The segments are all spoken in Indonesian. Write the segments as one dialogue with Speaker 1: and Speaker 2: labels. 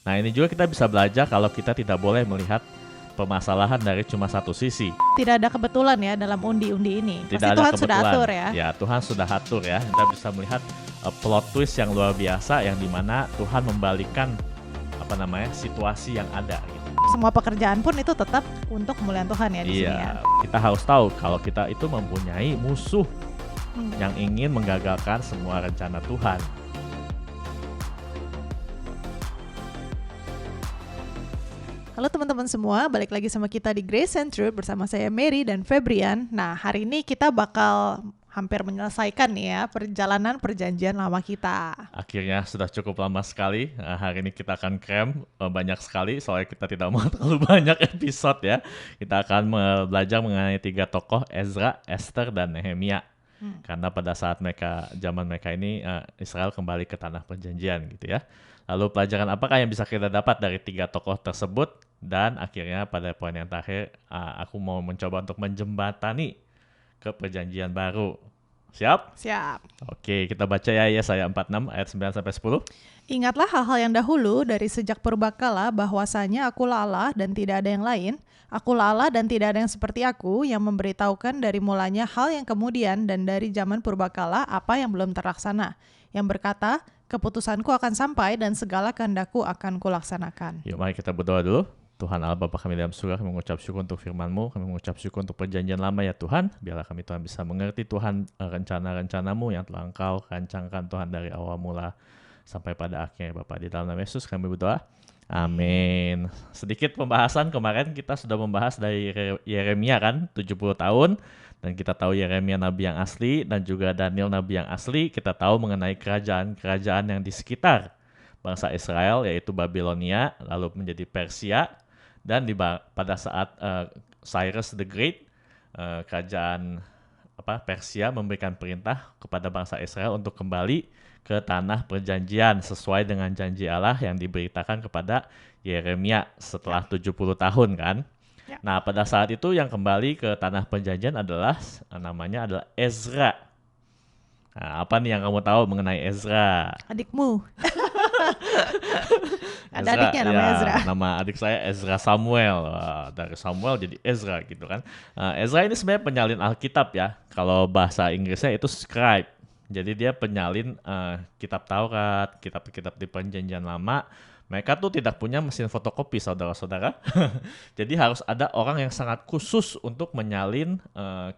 Speaker 1: Nah ini juga kita bisa belajar kalau kita tidak boleh melihat permasalahan dari cuma satu sisi.
Speaker 2: Tidak ada kebetulan ya dalam undi-undi ini.
Speaker 1: Tidak
Speaker 2: Pasti
Speaker 1: ada
Speaker 2: Tuhan
Speaker 1: kebetulan.
Speaker 2: sudah atur ya.
Speaker 1: Ya Tuhan sudah atur ya. Kita bisa melihat plot twist yang luar biasa yang dimana Tuhan membalikan situasi yang ada gitu.
Speaker 2: Semua pekerjaan pun itu tetap untuk kemuliaan Tuhan ya di sini ya.
Speaker 1: Kita harus tahu kalau kita itu mempunyai musuh yang ingin menggagalkan semua rencana Tuhan.
Speaker 2: Halo teman-teman semua, balik lagi sama kita di Grace and Truth bersama saya Mary dan Febrian. Nah, hari ini kita bakal hampir menyelesaikan nih ya perjalanan perjanjian lama kita.
Speaker 1: Akhirnya sudah cukup lama sekali. Hari ini kita akan cram banyak sekali soalnya kita tidak mau terlalu banyak episode ya. Kita akan belajar mengenai 3 tokoh, Ezra, Esther, dan Nehemia. Karena pada saat zaman mereka ini Israel kembali ke tanah perjanjian gitu ya. Lalu pelajaran apakah yang bisa kita dapat dari 3 tokoh tersebut? Dan akhirnya pada poin yang terakhir aku mau mencoba untuk menjembatani ke perjanjian baru. Siap?
Speaker 2: Siap.
Speaker 1: Oke, kita baca ya Yesaya 46 ayat 9-10.
Speaker 2: Ingatlah hal-hal yang dahulu dari sejak purbakala bahwasanya akulah Allah dan tidak ada yang lain. Akulah Allah dan tidak ada yang seperti aku yang memberitahukan dari mulanya hal yang kemudian dan dari zaman purbakala apa yang belum terlaksana. Yang berkata, keputusanku akan sampai dan segala kehendakku akan kulaksanakan.
Speaker 1: Yuk mari kita berdoa dulu. Tuhan Allah Bapa kami dalam surga, kami mengucap syukur untuk firman-Mu, kami mengucap syukur untuk perjanjian lama ya Tuhan. Biarlah kami Tuhan bisa mengerti Tuhan rencana-rencana-Mu yang telah Engkau rancangkan Tuhan dari awal mula sampai pada akhirnya Bapa. Di dalam nama Yesus kami berdoa. Amin. Sedikit pembahasan, kemarin kita sudah membahas dari Yeremia kan, 70 tahun. Dan kita tahu Yeremia nabi yang asli dan juga Daniel nabi yang asli. Kita tahu mengenai kerajaan-kerajaan yang di sekitar bangsa Israel, yaitu Babilonia, lalu menjadi Persia. Dan pada saat Cyrus the Great, kerajaan Persia memberikan perintah kepada bangsa Israel untuk kembali ke tanah perjanjian sesuai dengan janji Allah yang diberitakan kepada Yeremia setelah 70 tahun kan.
Speaker 2: Ya.
Speaker 1: Nah pada saat itu yang kembali ke tanah perjanjian adalah namanya adalah Ezra. Nah, apa nih yang kamu tahu mengenai Ezra?
Speaker 2: Adikmu. Ada adiknya namanya Ezra.
Speaker 1: Nama adik saya Ezra Samuel. Dari Samuel jadi Ezra gitu kan. Ezra ini sebenarnya penyalin Alkitab ya. Kalau bahasa Inggrisnya itu scribe. Jadi dia penyalin kitab Taurat, kitab-kitab di perjanjian lama. Mereka tuh tidak punya mesin fotokopi saudara-saudara. Jadi harus ada orang yang sangat khusus untuk menyalin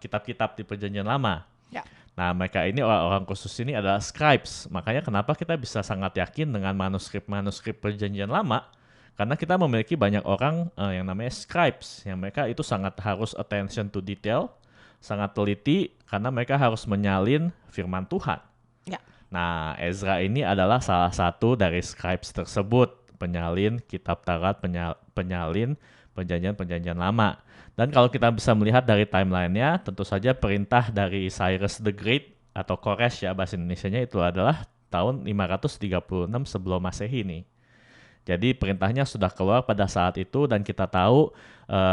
Speaker 1: kitab-kitab di perjanjian lama.
Speaker 2: Ya.
Speaker 1: Nah mereka ini orang-orang khusus ini adalah scribes. Makanya kenapa kita bisa sangat yakin dengan manuskrip perjanjian lama. Karena kita memiliki banyak orang yang namanya scribes. Yang mereka itu sangat harus attention to detail. Sangat teliti karena mereka harus menyalin firman Tuhan.
Speaker 2: Ya.
Speaker 1: Nah Ezra ini adalah salah satu dari scribes tersebut. Penyalin kitab Taurat, penyalin perjanjian lama. Dan kalau kita bisa melihat dari timelinenya, tentu saja perintah dari Cyrus the Great atau Kores ya bahasa Indonesianya itu adalah tahun 536 sebelum Masehi nih. Jadi perintahnya sudah keluar pada saat itu dan kita tahu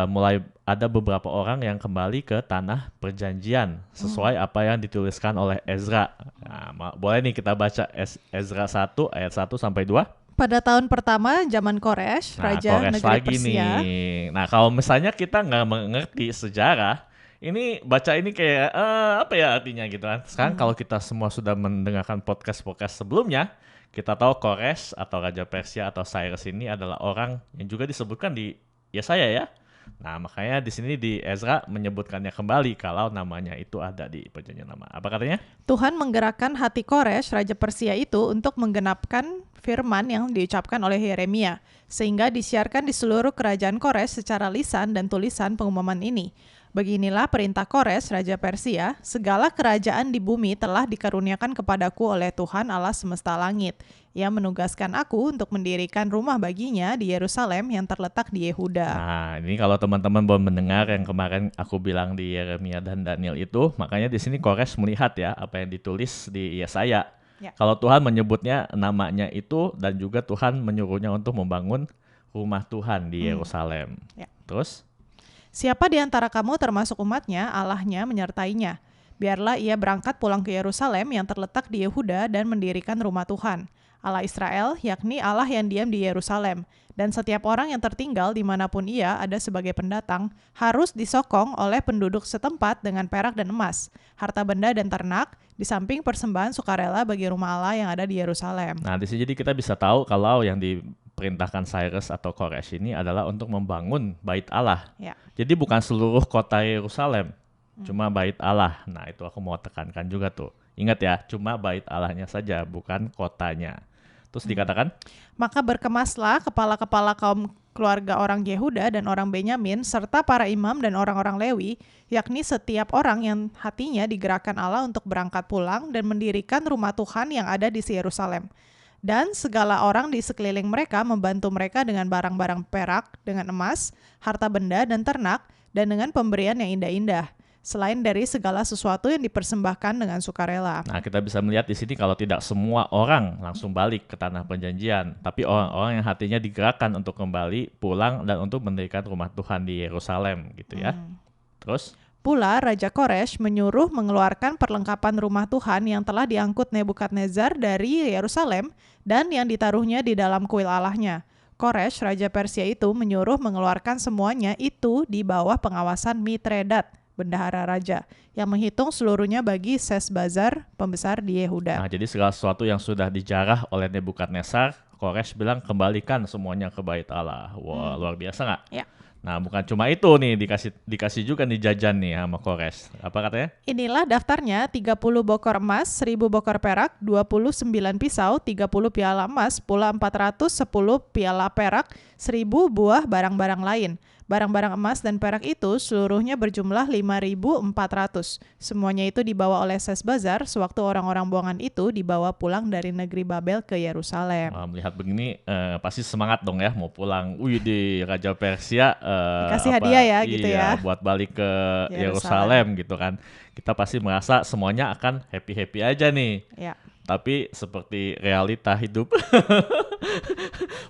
Speaker 1: mulai ada beberapa orang yang kembali ke tanah perjanjian sesuai apa yang dituliskan oleh Ezra. Nah, boleh nih kita baca Ezra 1 ayat 1 sampai 2.
Speaker 2: Pada tahun pertama zaman Kores, raja
Speaker 1: Kores
Speaker 2: negeri
Speaker 1: lagi
Speaker 2: Persia.
Speaker 1: nih. Nah kalau misalnya kita nggak mengerti sejarah, ini baca ini kayak apa ya artinya gitu kan. Sekarang kalau kita semua sudah mendengarkan podcast sebelumnya, kita tahu Kores atau Raja Persia atau Cyrus ini adalah orang yang juga disebutkan di Yesaya ya. Nah makanya di sini di Ezra menyebutkannya kembali kalau namanya itu ada di perjanjian lama. Apa katanya?
Speaker 2: Tuhan menggerakkan hati Kores, raja Persia itu untuk menggenapkan firman yang diucapkan oleh Yeremia, sehingga disiarkan di seluruh kerajaan Kores secara lisan dan tulisan pengumuman ini. Beginilah perintah Kores, raja Persia, segala kerajaan di bumi telah dikaruniakan kepadaku oleh Tuhan Allah semesta langit. Ia menugaskan aku untuk mendirikan rumah baginya di Yerusalem yang terletak di Yehuda.
Speaker 1: Nah, ini kalau teman-teman belum mendengar yang kemarin aku bilang di Yeremia dan Daniel itu, makanya di sini Kores melihat ya apa yang ditulis di Yesaya.
Speaker 2: Ya.
Speaker 1: Kalau Tuhan menyebutnya namanya itu dan juga Tuhan menyuruhnya untuk membangun rumah Tuhan di Yerusalem.
Speaker 2: Ya.
Speaker 1: Terus?
Speaker 2: Siapa di antara kamu termasuk umatnya, Allahnya menyertainya. Biarlah ia berangkat pulang ke Yerusalem yang terletak di Yehuda dan mendirikan rumah Tuhan. Allah Israel, yakni Allah yang diam di Yerusalem. Dan setiap orang yang tertinggal dimanapun ia ada sebagai pendatang, harus disokong oleh penduduk setempat dengan perak dan emas, harta benda dan ternak, di samping persembahan sukarela bagi rumah Allah yang ada di Yerusalem.
Speaker 1: Nah, di sini jadi kita bisa tahu kalau yang diperintahkan Cyrus atau Koresh ini adalah untuk membangun bait Allah.
Speaker 2: Ya.
Speaker 1: Jadi bukan seluruh kota Yerusalem, cuma bait Allah. Nah, itu aku mau tekankan juga tuh. Ingat ya, cuma bait Allahnya saja, bukan kotanya. Terus dikatakan,
Speaker 2: Maka berkemaslah kepala-kepala kaum keluarga orang Yehuda dan orang Benyamin, serta para imam dan orang-orang Lewi, yakni setiap orang yang hatinya digerakkan Allah untuk berangkat pulang dan mendirikan rumah Tuhan yang ada di Yerusalem. Dan segala orang di sekeliling mereka membantu mereka dengan barang-barang perak, dengan emas, harta benda dan ternak, dan dengan pemberian yang indah-indah, selain dari segala sesuatu yang dipersembahkan dengan sukarela.
Speaker 1: nah kita bisa melihat di sini kalau tidak semua orang langsung balik ke tanah perjanjian, tapi orang-orang yang hatinya digerakkan untuk kembali pulang dan untuk mendirikan rumah Tuhan di Yerusalem gitu ya. Terus
Speaker 2: Pula Raja Koresh menyuruh mengeluarkan perlengkapan rumah Tuhan yang telah diangkut Nebukadnezar dari Yerusalem dan yang ditaruhnya di dalam kuil Allahnya. Koresh, Raja Persia itu menyuruh mengeluarkan semuanya itu di bawah pengawasan Mitredat, bendahara raja, yang menghitung seluruhnya bagi Sesbazar, pembesar di Yehuda.
Speaker 1: nah jadi segala sesuatu yang sudah dijarah oleh Nebukadnezar, Koresh bilang kembalikan semuanya ke bait Allah. Wah, luar biasa nggak?
Speaker 2: Ya.
Speaker 1: Nah, bukan cuma itu nih, dikasih juga nih jajan nih sama Koresh. Apa katanya?
Speaker 2: Inilah daftarnya: 30 bokor emas, 1000 bokor perak, 29 pisau, 30 piala emas, pula 410 piala perak, 1000 buah barang-barang lain. Barang-barang emas dan perak itu seluruhnya berjumlah 5.400. Semuanya itu dibawa oleh Sesbazar sewaktu orang-orang buangan itu dibawa pulang dari negeri Babel ke Yerusalem.
Speaker 1: Wah, melihat begini pasti semangat dong ya mau pulang. Wih di Raja Persia
Speaker 2: Kasih hadiah ya, gitu
Speaker 1: iya,
Speaker 2: ya.
Speaker 1: buat balik ke
Speaker 2: Yerusalem.
Speaker 1: Yerusalem gitu kan. Kita pasti merasa semuanya akan happy-happy aja nih.
Speaker 2: Ya.
Speaker 1: Tapi seperti realita hidup,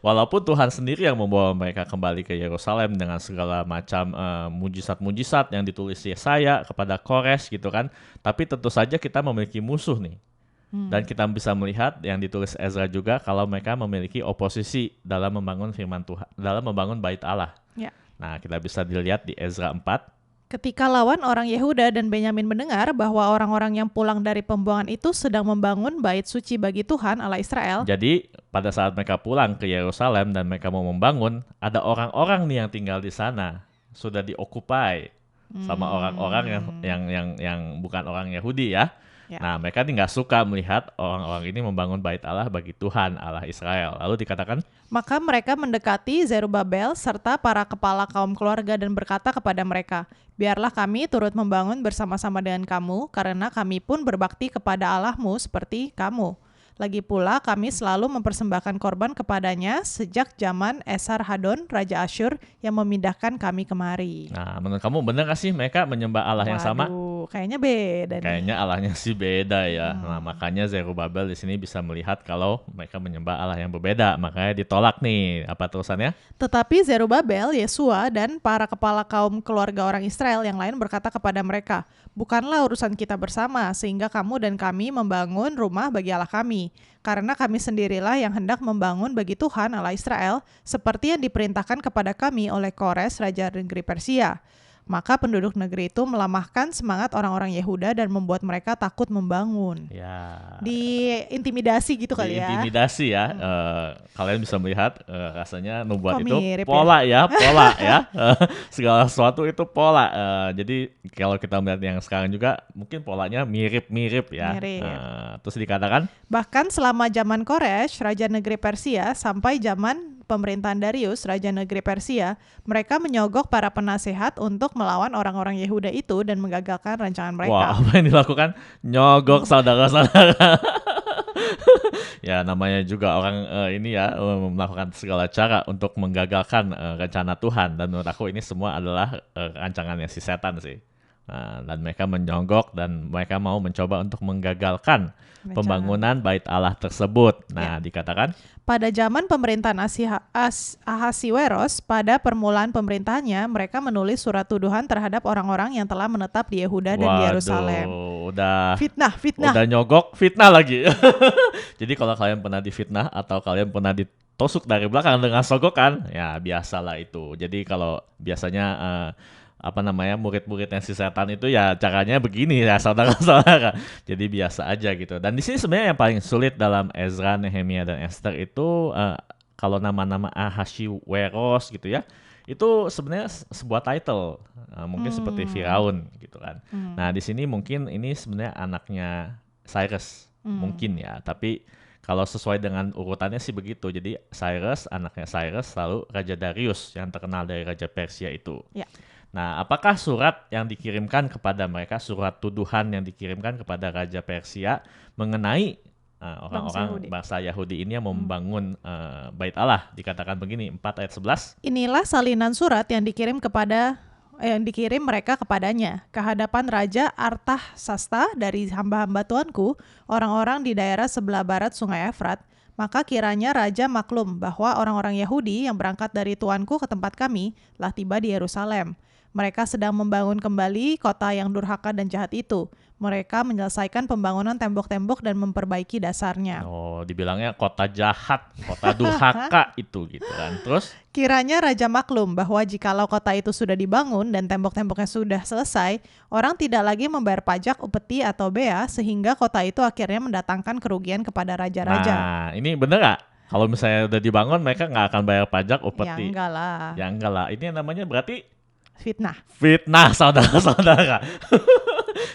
Speaker 1: walaupun Tuhan sendiri yang membawa mereka kembali ke Yerusalem dengan segala macam mujizat-mujizat yang ditulis Yesaya kepada Koresh gitu kan, tapi tentu saja kita memiliki musuh nih. Dan kita bisa melihat yang ditulis Ezra juga kalau mereka memiliki oposisi dalam membangun firman Tuhan, dalam membangun bait Allah.
Speaker 2: Ya.
Speaker 1: Nah, kita bisa dilihat di Ezra 4.
Speaker 2: Ketika lawan orang Yehuda dan Benyamin mendengar bahwa orang-orang yang pulang dari pembuangan itu sedang membangun bait suci bagi Tuhan Allah Israel,
Speaker 1: Jadi pada saat mereka pulang ke Yerusalem dan mereka mau membangun, ada orang-orang nih yang tinggal di sana sudah diokupai sama orang-orang yang bukan orang Yahudi ya.
Speaker 2: Ya.
Speaker 1: Nah mereka nih nggak suka melihat orang-orang ini membangun bait Allah bagi Tuhan Allah Israel. Lalu dikatakan,
Speaker 2: maka mereka mendekati Zerubabel serta para kepala kaum keluarga dan berkata kepada mereka, biarlah kami turut membangun bersama-sama dengan kamu, karena kami pun berbakti kepada Allahmu seperti kamu. Lagi pula kami selalu mempersembahkan korban kepadanya sejak zaman Esarhadon, Raja Asyur, yang memindahkan kami kemari.
Speaker 1: nah menurut kamu benar nggak sih mereka menyembah Allah yang sama?
Speaker 2: Waduh, kayaknya beda nih.
Speaker 1: Kayaknya Allahnya sih beda ya. Nah, makanya Zerubabel di sini bisa melihat kalau mereka menyembah Allah yang berbeda. Makanya ditolak nih. Apa terusannya?
Speaker 2: Tetapi Zerubabel, Yesua, dan para kepala kaum keluarga orang Israel yang lain berkata kepada mereka, bukanlah urusan kita bersama, sehingga kamu dan kami membangun rumah bagi Allah kami. Karena kami sendirilah yang hendak membangun bagi Tuhan Allah Israel, seperti yang diperintahkan kepada kami oleh Kores, Raja negeri Persia. Maka penduduk negeri itu melemahkan semangat orang-orang Yehuda dan membuat mereka takut membangun.
Speaker 1: Ya.
Speaker 2: Diintimidasi gitu kali ya.
Speaker 1: Diintimidasi ya. Kalian bisa melihat rasanya nubuat
Speaker 2: Kok
Speaker 1: itu
Speaker 2: mirip
Speaker 1: pola ya, pola ya. Segala sesuatu itu pola. Jadi kalau kita melihat yang sekarang juga mungkin polanya mirip-mirip ya.
Speaker 2: Mirip.
Speaker 1: Terus dikatakan,
Speaker 2: Bahkan selama zaman Koresh, Raja negeri Persia, sampai zaman pemerintahan Darius, Raja negeri Persia, mereka menyogok para penasehat untuk melawan orang-orang Yehuda itu dan menggagalkan rancangan
Speaker 1: wah
Speaker 2: mereka.
Speaker 1: apa yang dilakukan? Nyogok saudara-saudara. Ya namanya juga orang ini ya melakukan segala cara untuk menggagalkan rencana Tuhan. Dan menurut aku ini semua adalah rancangannya si setan sih. Dan mereka menyogok dan mereka mau mencoba untuk menggagalkan pembangunan bait Allah tersebut. Nah, dikatakan
Speaker 2: pada zaman pemerintahan Ahasiweros, pada permulaan pemerintahannya, mereka menulis surat tuduhan terhadap orang-orang yang telah menetap di Yehuda dan di Yerusalem.
Speaker 1: Udah
Speaker 2: Fitnah.
Speaker 1: Udah nyogok, fitnah lagi. Jadi kalau kalian pernah difitnah atau kalian pernah ditusuk dari belakang dengan sogokan, ya biasalah itu. Jadi kalau biasanya murid-murid yang si setan itu ya caranya begini ya saudara-saudara. Jadi biasa aja gitu. Dan di sini sebenarnya yang paling sulit dalam Ezra, Nehemia dan Esther itu kalau nama-nama Ahasiweros gitu ya, itu sebenarnya sebuah title, mungkin seperti Firaun gitu kan. Nah di sini mungkin ini sebenarnya anaknya Cyrus mungkin ya, tapi kalau sesuai dengan urutannya sih begitu. Jadi anaknya Cyrus, lalu Raja Darius yang terkenal dari Raja Persia itu.
Speaker 2: Ya.
Speaker 1: Nah, apakah surat yang dikirimkan kepada mereka, surat tuduhan yang dikirimkan kepada Raja Persia mengenai orang-orang bangsa Yahudi ini yang membangun Bait Allah? Dikatakan begini, 4 ayat 11.
Speaker 2: Inilah salinan surat yang dikirim mereka kepadanya ke hadapan Raja Artahsasta dari hamba-hamba Tuanku, orang-orang di daerah sebelah barat Sungai Efrat. Maka kiranya Raja maklum bahwa orang-orang Yahudi yang berangkat dari Tuanku ke tempat kami telah tiba di Yerusalem. Mereka sedang membangun kembali kota yang durhaka dan jahat itu. Mereka menyelesaikan pembangunan tembok-tembok dan memperbaiki dasarnya.
Speaker 1: Oh, dibilangnya kota jahat, kota durhaka itu gitu kan. Terus?
Speaker 2: Kiranya Raja maklum bahwa jikalau kota itu sudah dibangun dan tembok-temboknya sudah selesai, orang tidak lagi membayar pajak, upeti, atau bea, sehingga kota itu akhirnya mendatangkan kerugian kepada raja-raja.
Speaker 1: Nah, ini bener nggak? Kalau misalnya udah dibangun, mereka nggak akan bayar pajak, upeti.
Speaker 2: Ya
Speaker 1: enggak lah. Ini yang namanya berarti
Speaker 2: fitnah,
Speaker 1: saudara-saudara.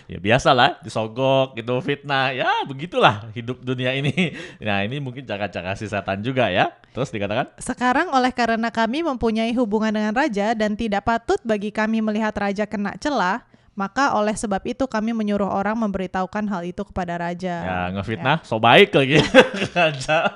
Speaker 1: Ya biasalah, disogok gitu, fitnah. Ya begitulah hidup dunia ini. Nah ini mungkin cara-cara si setan juga ya. Terus dikatakan,
Speaker 2: sekarang oleh karena kami mempunyai hubungan dengan raja dan tidak patut bagi kami melihat raja kena celah, maka oleh sebab itu kami menyuruh orang memberitahukan hal itu kepada raja.
Speaker 1: Ya ngefitnah, so baik lagi raja.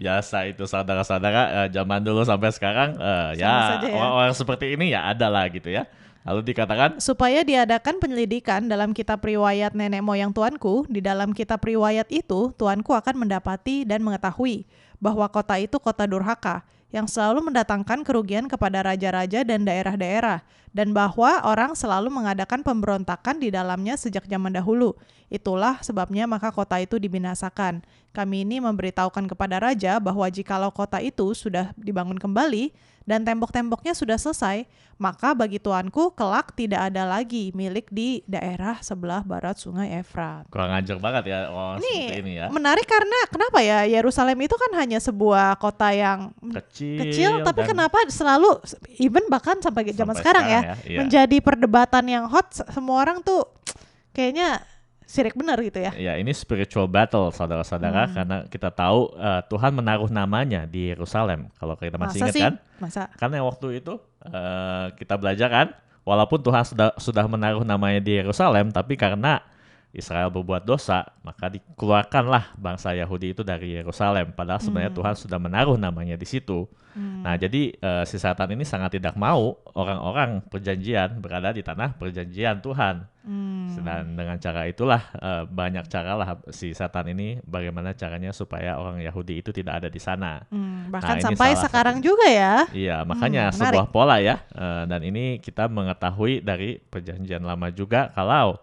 Speaker 1: Biasa itu saudara-saudara, zaman dulu sampai sekarang orang-orang seperti ini ya ada lah gitu ya. Lalu dikatakan
Speaker 2: supaya diadakan penyelidikan dalam kitab riwayat nenek moyang tuanku. Di dalam kitab riwayat itu tuanku akan mendapati dan mengetahui bahwa kota itu kota durhaka yang selalu mendatangkan kerugian kepada raja-raja dan daerah-daerah, dan bahwa orang selalu mengadakan pemberontakan di dalamnya sejak zaman dahulu. Itulah sebabnya maka kota itu dibinasakan. Kami ini memberitahukan kepada raja bahwa jikalau kota itu sudah dibangun kembali dan tembok-temboknya sudah selesai, maka bagi tuanku kelak tidak ada lagi milik di daerah sebelah barat Sungai Efrat.
Speaker 1: Kurang ajar banget ya seperti ini ya.
Speaker 2: Menarik karena kenapa ya, Yerusalem itu kan hanya sebuah kota yang kecil tapi kenapa selalu bahkan sampai zaman sekarang ya, menjadi perdebatan yang hot. Semua orang tuh kayaknya sirik benar gitu ya.
Speaker 1: Ya, ini spiritual battle saudara-saudara, karena kita tahu Tuhan menaruh namanya di Yerusalem. Kalau kita masih ingat kan? Karena waktu itu kita belajar kan, walaupun Tuhan sudah menaruh namanya di Yerusalem, tapi karena Israel berbuat dosa, maka dikeluarkanlah bangsa Yahudi itu dari Yerusalem. Padahal sebenarnya Tuhan sudah menaruh namanya di situ. Nah, jadi si setan ini sangat tidak mau orang-orang perjanjian berada di tanah perjanjian Tuhan. Dan dengan cara itulah banyak cara lah si setan ini bagaimana caranya supaya orang Yahudi itu tidak ada di sana.
Speaker 2: Bahkan sampai sekarang juga ya.
Speaker 1: Iya, makanya sebuah pola ya. Dan ini kita mengetahui dari perjanjian lama juga kalau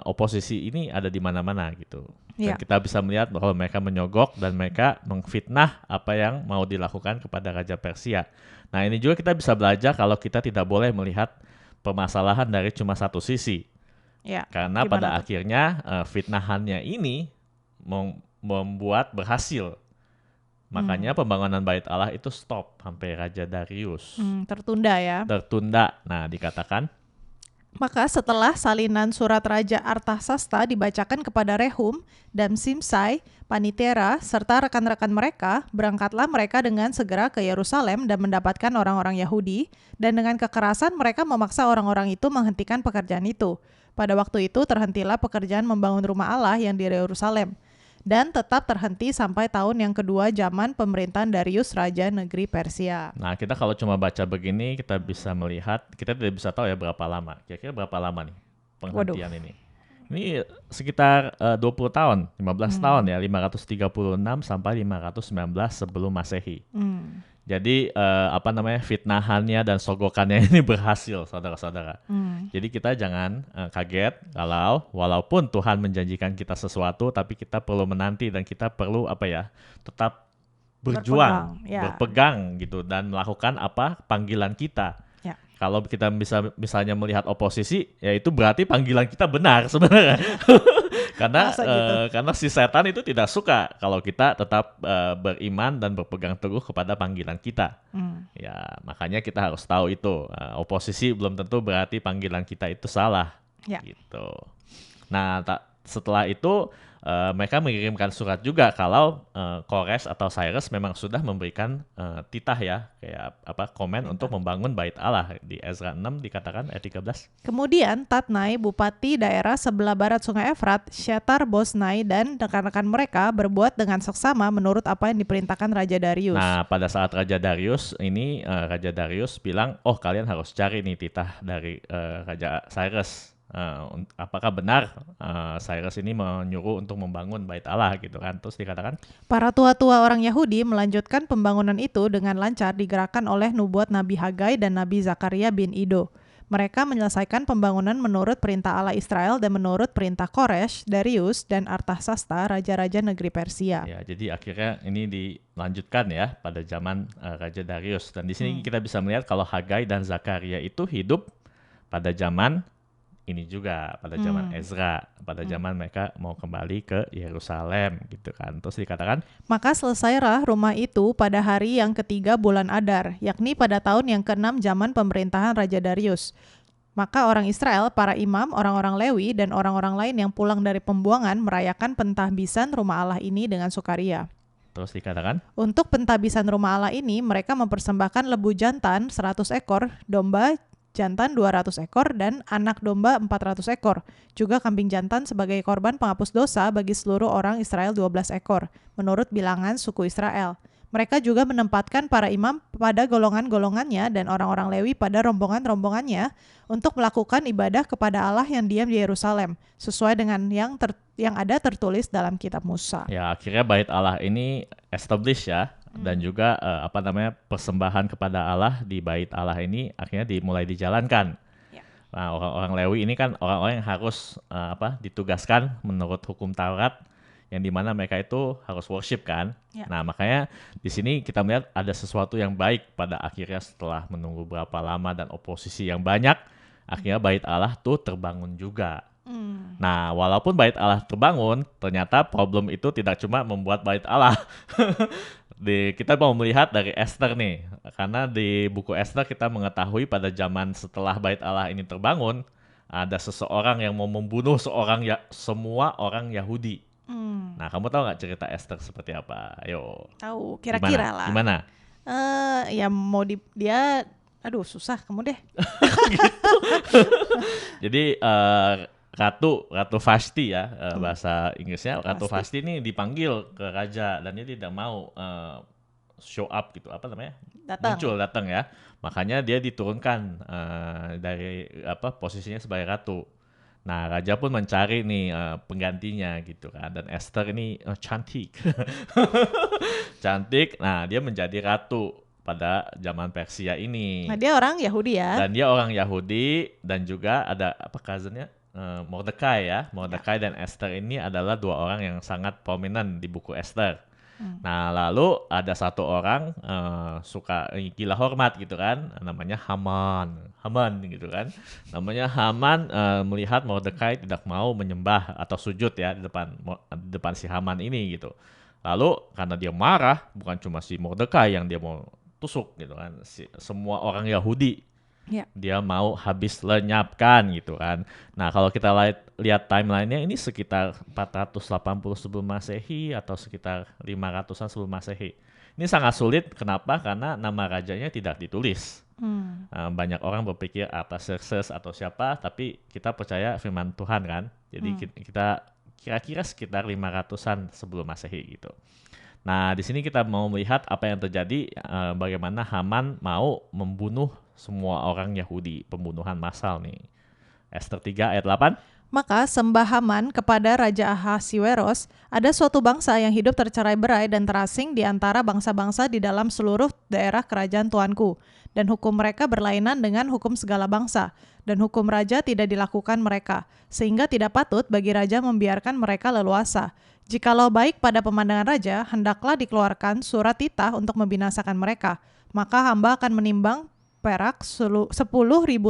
Speaker 1: oposisi ini ada di mana-mana gitu. Dan kita bisa melihat bahwa mereka menyogok dan mereka mengfitnah apa yang mau dilakukan kepada Raja Persia. Nah ini juga kita bisa belajar kalau kita tidak boleh melihat permasalahan dari cuma satu sisi. Karena pada akhirnya fitnahannya ini membuat berhasil. Makanya pembangunan Bait Allah itu stop sampai Raja Darius.
Speaker 2: Tertunda ya.
Speaker 1: Tertunda. Nah dikatakan,
Speaker 2: maka setelah salinan surat Raja Artahsasta dibacakan kepada Rehum dan Simsai, Panitera, serta rekan-rekan mereka, berangkatlah mereka dengan segera ke Yerusalem dan mendapatkan orang-orang Yahudi, dan dengan kekerasan mereka memaksa orang-orang itu menghentikan pekerjaan itu. Pada waktu itu terhentilah pekerjaan membangun rumah Allah yang di Yerusalem. dan tetap terhenti sampai tahun yang kedua zaman pemerintahan Darius Raja Negeri Persia.
Speaker 1: Nah, kita kalau cuma baca begini, kita bisa melihat, kita tidak bisa tahu ya berapa lama. Kira-kira berapa lama nih penghentian ini? Ini sekitar 20 tahun, 15 tahun ya, 536 sampai 519 sebelum Masehi. Jadi fitnahannya dan sogokannya ini berhasil, saudara-saudara. Jadi kita jangan kaget kalau walaupun Tuhan menjanjikan kita sesuatu, tapi kita perlu menanti dan kita perlu tetap berjuang, berpegang gitu dan melakukan panggilan kita.
Speaker 2: Ya.
Speaker 1: Kalau kita bisa misalnya melihat oposisi, ya itu berarti panggilan kita benar sebenarnya. Karena si setan itu tidak suka kalau kita tetap beriman dan berpegang teguh kepada panggilan kita. Ya, makanya kita harus tahu itu. Oposisi belum tentu berarti panggilan kita itu salah.
Speaker 2: Ya.
Speaker 1: Gitu. Nah, setelah itu mereka mengirimkan surat juga kalau Kores atau Cyrus memang sudah memberikan titah ya, komen untuk membangun bait Allah. Di Ezra 6 dikatakan ayat 13.
Speaker 2: Kemudian Tatnai, bupati daerah sebelah barat sungai Efrat, Syatar Bosnai dan rekan-rekan mereka berbuat dengan seksama menurut apa yang diperintahkan Raja Darius.
Speaker 1: Nah, pada saat Raja Darius bilang, kalian harus cari nih titah dari Raja Cyrus. Apakah benar Cyrus ini menyuruh untuk membangun bait Allah gitu kan. Terus dikatakan
Speaker 2: para tua-tua orang Yahudi melanjutkan pembangunan itu dengan lancar digerakkan oleh nubuat Nabi Hagai dan Nabi Zakaria bin Ido. Mereka menyelesaikan pembangunan menurut perintah Allah Israel dan menurut perintah Koresh, Darius, dan Artasasta, raja-raja negeri Persia.
Speaker 1: Ya, jadi akhirnya ini dilanjutkan ya pada zaman Raja Darius. Dan di sini kita bisa melihat kalau Hagai dan Zakaria itu hidup pada zaman ini juga, pada zaman Ezra, pada zaman mereka mau kembali ke Yerusalem gitu kan. Terus dikatakan,
Speaker 2: maka selesailah rumah itu pada hari yang ketiga bulan Adar, yakni pada tahun yang ke-6 zaman pemerintahan Raja Darius. Maka orang Israel, para imam, orang-orang Lewi, dan orang-orang lain yang pulang dari pembuangan merayakan pentahbisan rumah Allah ini dengan sukaria.
Speaker 1: Terus dikatakan,
Speaker 2: untuk pentahbisan rumah Allah ini, mereka mempersembahkan lembu jantan 100 ekor, domba jantan 200 ekor, dan anak domba 400 ekor. Juga kambing jantan sebagai korban penghapus dosa bagi seluruh orang Israel 12 ekor, menurut bilangan suku Israel. Mereka juga menempatkan para imam pada golongan-golongannya dan orang-orang Lewi pada rombongan-rombongannya untuk melakukan ibadah kepada Allah yang diam di Yerusalem, sesuai dengan yang ada tertulis dalam kitab Musa.
Speaker 1: Ya, akhirnya bait Allah ini establish ya. Dan juga persembahan kepada Allah di bait Allah ini akhirnya dimulai dijalankan. Nah, orang-orang Lewi ini kan orang-orang yang harus ditugaskan menurut hukum Taurat, yang dimana mereka itu harus worship kan. Nah, makanya di sini kita melihat ada sesuatu yang baik pada akhirnya setelah menunggu berapa lama dan oposisi yang banyak, akhirnya bait Allah tuh terbangun juga. Nah, walaupun bait Allah terbangun, ternyata problem itu tidak cuma membuat bait Allah. Kita mau melihat dari Esther nih, karena di buku Esther kita mengetahui pada zaman setelah bait Allah ini terbangun, ada seseorang yang mau membunuh semua orang Yahudi. Nah, kamu tahu nggak cerita Esther seperti apa? Ayo.
Speaker 2: Tahu, kira-kira lah.
Speaker 1: Gimana?
Speaker 2: Ya mau dia, aduh susah, kamu deh.
Speaker 1: Jadi Ratu Vashti ya, bahasa Inggrisnya Ratu Vashti ini dipanggil ke raja dan dia tidak mau show up gitu, datang ya. Makanya dia diturunkan dari posisinya sebagai ratu. Nah, raja pun mencari nih penggantinya gitu kan. Dan Esther ini cantik. Cantik. Nah, dia menjadi ratu pada zaman Persia ini.
Speaker 2: Nah, dia orang Yahudi ya.
Speaker 1: Dan dia orang Yahudi dan juga ada cousin-nya Mordekai ya. Mordekai dan Esther ini adalah dua orang yang sangat prominent di buku Esther. Nah, lalu ada satu orang suka gila hormat gitu kan, namanya Haman gitu kan. Namanya Haman melihat Mordekai tidak mau menyembah atau sujud ya di depan si Haman ini gitu. Lalu karena dia marah, bukan cuma si Mordekai yang dia mau tusuk gitu kan, semua orang Yahudi. Dia mau habis lenyapkan gitu kan. Nah, kalau kita lihat timeline-nya ini sekitar 480 sebelum Masehi atau sekitar 500-an sebelum Masehi. Ini sangat sulit, kenapa? Karena nama rajanya tidak ditulis. Banyak orang berpikir Artaxerxes atau siapa, tapi kita percaya firman Tuhan kan. Jadi kita kira-kira sekitar 500-an sebelum Masehi gitu. Nah, di sini kita mau melihat apa yang terjadi, bagaimana Haman mau membunuh semua orang Yahudi, pembunuhan massal nih. Ester 3 ayat 8.
Speaker 2: Maka sembah Haman kepada Raja Ahasiweros, ada suatu bangsa yang hidup tercerai-berai dan terasing di antara bangsa-bangsa di dalam seluruh daerah kerajaan tuanku. Dan hukum mereka berlainan dengan hukum segala bangsa, dan hukum raja tidak dilakukan mereka, sehingga tidak patut bagi raja membiarkan mereka leluasa. Jikalau baik pada pemandangan raja, hendaklah dikeluarkan surat titah untuk membinasakan mereka. Maka hamba akan menimbang perak 10.000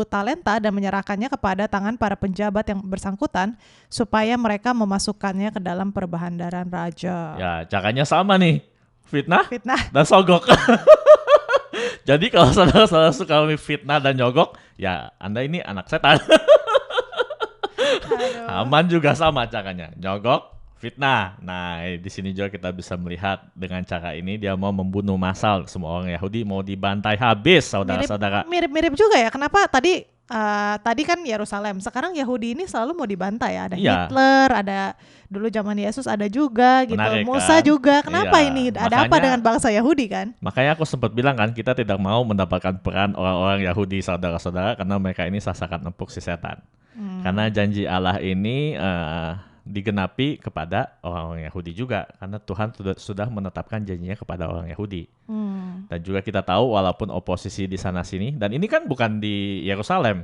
Speaker 2: talenta dan menyerahkannya kepada tangan para penjabat yang bersangkutan supaya mereka memasukkannya ke dalam perbandaran raja.
Speaker 1: Ya, caranya sama nih. Fitnah dan sogok. Jadi kalau saudara-saudara suka fitnah dan nyogok, ya Anda ini anak setan. Haman juga sama caranya, nyogok, fitnah. Nah, di sini juga kita bisa melihat dengan cara ini dia mau membunuh massal semua orang Yahudi, mau dibantai habis, saudara-saudara.
Speaker 2: Mirip-mirip juga ya. Kenapa tadi kan Yerusalem, sekarang Yahudi ini selalu mau dibantai. Ada Hitler, ada dulu zaman Yesus ada juga gitu.
Speaker 1: Menarik,
Speaker 2: Musa
Speaker 1: kan?
Speaker 2: juga. Kenapa ini? Ada apa dengan bangsa Yahudi kan?
Speaker 1: Makanya aku sempat bilang kan, kita tidak mau mendapatkan peran orang-orang Yahudi, saudara-saudara, karena mereka ini sasaran empuk si setan. Karena janji Allah ini digenapi kepada orang-orang Yahudi juga, karena Tuhan sudah menetapkan janjinya kepada orang Yahudi. Dan juga kita tahu walaupun oposisi di sana sini, dan ini kan bukan di Yerusalem,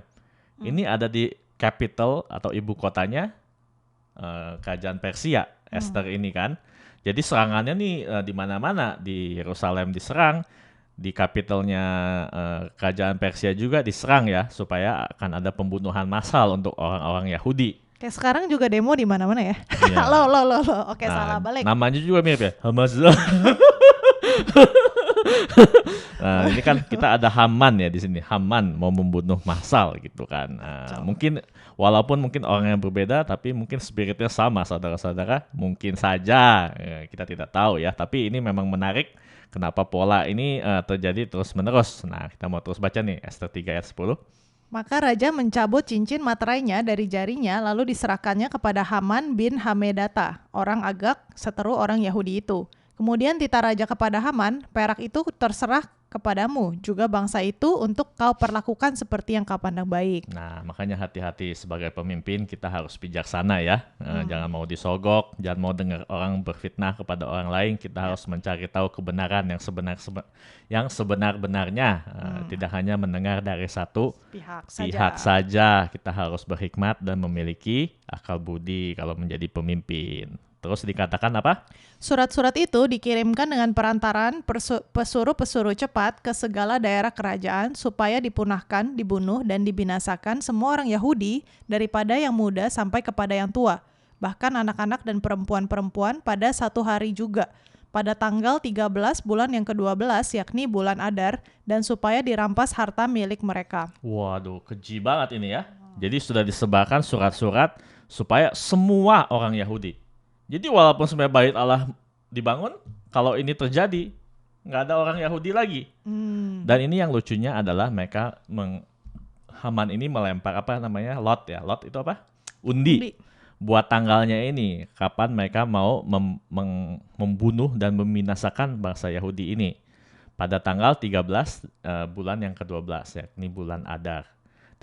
Speaker 1: ini ada di capital atau ibu kotanya kerajaan Persia, Ester ini kan. Jadi serangannya nih di mana-mana, di Yerusalem diserang, di kapitalnya kerajaan Persia juga diserang ya, supaya akan ada pembunuhan massal untuk orang-orang Yahudi.
Speaker 2: Kayak sekarang juga demo di mana-mana ya.
Speaker 1: Iya.
Speaker 2: Lo. Oke, salah balik.
Speaker 1: Namanya juga mirip ya, Hamas. Nah, ini kan kita ada Haman ya di sini. Haman mau membunuh massal gitu kan. Mungkin walaupun mungkin orang yang berbeda, tapi mungkin spiritnya sama, saudara-saudara. Mungkin saja, kita tidak tahu ya. Tapi ini memang menarik. Kenapa pola ini terjadi terus-menerus. Nah, kita mau terus baca nih Ester 3 ayat 10.
Speaker 2: Maka raja mencabut cincin materainya dari jarinya, lalu diserahkannya kepada Haman bin Hamedata, orang Agag, seteru orang Yahudi itu. Kemudian titah raja kepada Haman, perak itu terserah kepadamu, juga bangsa itu untuk kau perlakukan seperti yang kau pandang baik.
Speaker 1: Nah, makanya hati-hati sebagai pemimpin, kita harus bijaksana ya. Jangan mau disogok, jangan mau dengar orang berfitnah kepada orang lain. Kita harus mencari tahu kebenaran yang sebenar-benarnya. Tidak hanya mendengar dari satu pihak saja. Kita harus berhikmat dan memiliki akal budi kalau menjadi pemimpin. Terus dikatakan apa?
Speaker 2: Surat-surat itu dikirimkan dengan perantaran pesuruh-pesuruh cepat ke segala daerah kerajaan supaya dipunahkan, dibunuh, dan dibinasakan semua orang Yahudi daripada yang muda sampai kepada yang tua, bahkan anak-anak dan perempuan-perempuan pada satu hari juga, pada tanggal 13 bulan yang ke-12, yakni bulan Adar, dan supaya dirampas harta milik mereka.
Speaker 1: Waduh, keji banget ini ya. Jadi sudah disebarkan surat-surat supaya semua orang Yahudi. Jadi walaupun sebenarnya bait Allah dibangun, kalau ini terjadi, nggak ada orang Yahudi lagi. Dan ini yang lucunya adalah mereka Haman ini melempar lot ya. Lot itu apa? Undi. Buat tanggalnya ini, kapan mereka mau membunuh dan membinasakan bangsa Yahudi ini. Pada tanggal 13 bulan yang ke-12, yakni bulan Adar.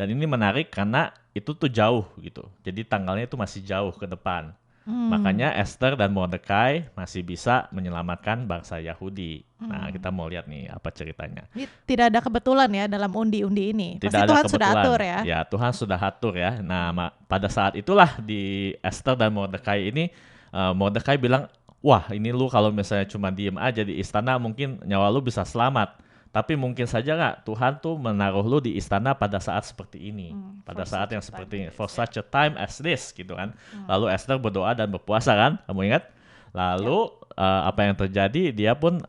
Speaker 1: Dan ini menarik karena itu tuh jauh gitu. Jadi tanggalnya itu masih jauh ke depan. Makanya Ester dan Mordekai masih bisa menyelamatkan bangsa Yahudi. Nah, kita mau lihat nih apa ceritanya.
Speaker 2: Ini tidak ada kebetulan ya dalam undi-undi ini.
Speaker 1: Tidak
Speaker 2: Pasti
Speaker 1: ada
Speaker 2: Tuhan
Speaker 1: kebetulan.
Speaker 2: sudah atur ya.
Speaker 1: Ya, Tuhan sudah atur ya. Nah, pada saat itulah di Ester dan Mordekai ini, Mordekai bilang, wah ini lu kalau misalnya cuma diem aja di istana mungkin nyawa lu bisa selamat. Tapi mungkin saja nggak Tuhan tuh menaruh lu di istana pada saat seperti ini, pada saat yang seperti ini, for such a time as this gitu kan. Lalu Esther berdoa dan berpuasa kan, kamu ingat? Lalu apa yang terjadi? Dia pun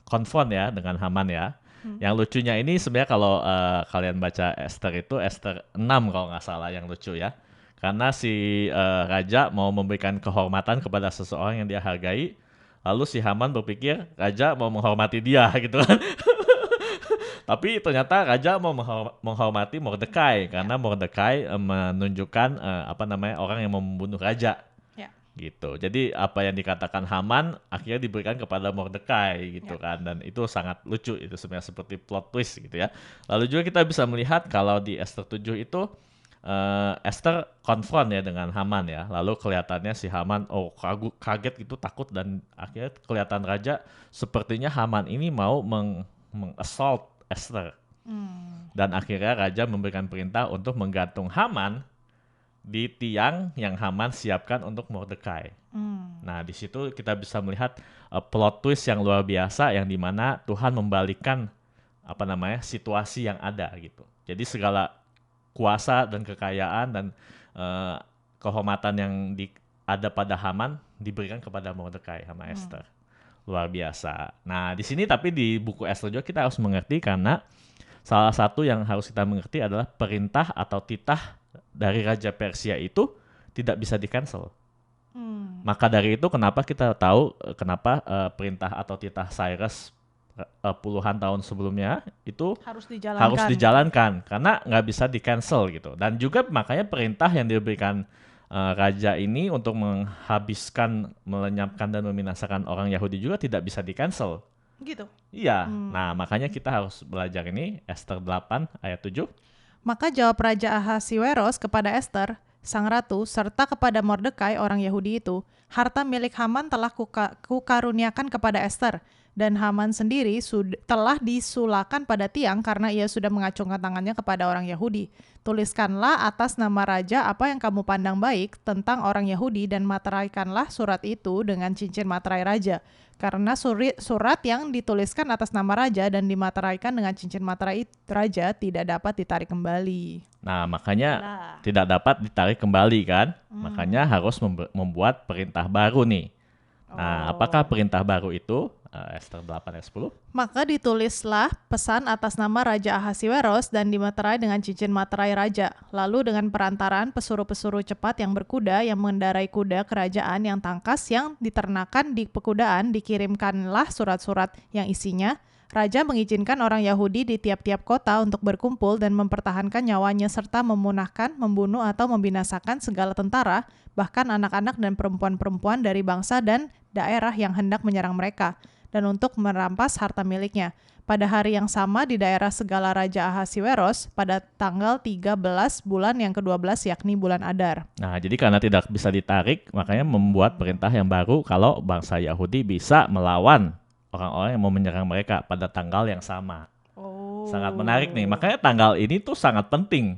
Speaker 1: konfront ya dengan Haman ya. Yang lucunya ini sebenarnya kalau kalian baca Esther itu Esther 6 kalau nggak salah yang lucu ya. Karena si raja mau memberikan kehormatan kepada seseorang yang dia hargai. Lalu si Haman berpikir raja mau menghormati dia gitu kan. Tapi ternyata raja mau menghormati Mordekai karena Mordekai menunjukkan orang yang mau membunuh raja.
Speaker 2: Ya.
Speaker 1: Gitu. Jadi apa yang dikatakan Haman akhirnya diberikan kepada Mordekai gitu kan, dan itu sangat lucu, itu sebenarnya seperti plot twist gitu ya. Lalu juga kita bisa melihat kalau di Esther 7 itu Esther konfront ya dengan Haman ya. Lalu kelihatannya si Haman kaget gitu, takut, dan akhirnya kelihatan raja sepertinya Haman ini mau meng-assault Esther. Dan akhirnya raja memberikan perintah untuk menggantung Haman di tiang yang Haman siapkan untuk Mordekai. Nah, di situ kita bisa melihat plot twist yang luar biasa, yang dimana Tuhan membalikkan situasi yang ada gitu. Jadi segala kuasa dan kekayaan dan kehormatan yang ada pada Haman diberikan kepada Mordekai sama Esther. Luar biasa. Nah, di sini tapi di buku Esther juga kita harus mengerti, karena salah satu yang harus kita mengerti adalah perintah atau titah dari Raja Persia itu tidak bisa di-cancel. Maka dari itu kenapa kita tahu kenapa perintah atau titah Cyrus puluhan tahun sebelumnya itu harus dijalankan karena nggak bisa di-cancel gitu. Dan juga makanya perintah yang diberikan raja ini untuk menghabiskan, melenyapkan dan membinasakan orang Yahudi juga tidak bisa di-cancel.
Speaker 2: Gitu.
Speaker 1: Iya. Nah, makanya kita harus belajar ini Esther 8 ayat 7.
Speaker 2: Maka jawab Raja Ahasiweros kepada Esther, sang ratu, serta kepada Mordekai orang Yahudi itu, harta milik Haman telah kukaruniakan kepada Esther, dan Haman sendiri telah disulakan pada tiang karena ia sudah mengacungkan tangannya kepada orang Yahudi. Tuliskanlah atas nama raja apa yang kamu pandang baik tentang orang Yahudi dan materaikanlah surat itu dengan cincin materai raja. Karena surat yang dituliskan atas nama raja dan dimateraikan dengan cincin materai raja tidak dapat ditarik kembali.
Speaker 1: Nah, makanya tidak dapat ditarik kembali kan? Makanya harus membuat perintah baru nih. Nah, apakah perintah baru itu? Esther 8 ayat 10.
Speaker 2: Maka ditulislah pesan atas nama Raja Ahasiweros dan dimaterai dengan cincin materai raja. Lalu dengan perantaraan pesuruh-pesuruh cepat yang berkuda yang mengendarai kuda kerajaan yang tangkas yang diternakan di pekudaan, dikirimkanlah surat-surat yang isinya, Raja mengizinkan orang Yahudi di tiap-tiap kota untuk berkumpul dan mempertahankan nyawanya serta memunahkan, membunuh atau membinasakan segala tentara, bahkan anak-anak dan perempuan-perempuan dari bangsa dan daerah yang hendak menyerang mereka, dan untuk merampas harta miliknya. Pada hari yang sama di daerah segala Raja Ahasiweros pada tanggal 13 bulan yang ke-12 yakni bulan Adar.
Speaker 1: Nah, jadi karena tidak bisa ditarik, makanya membuat perintah yang baru kalau bangsa Yahudi bisa melawan orang-orang yang mau menyerang mereka pada tanggal yang sama. Sangat menarik nih, makanya tanggal ini tuh sangat penting.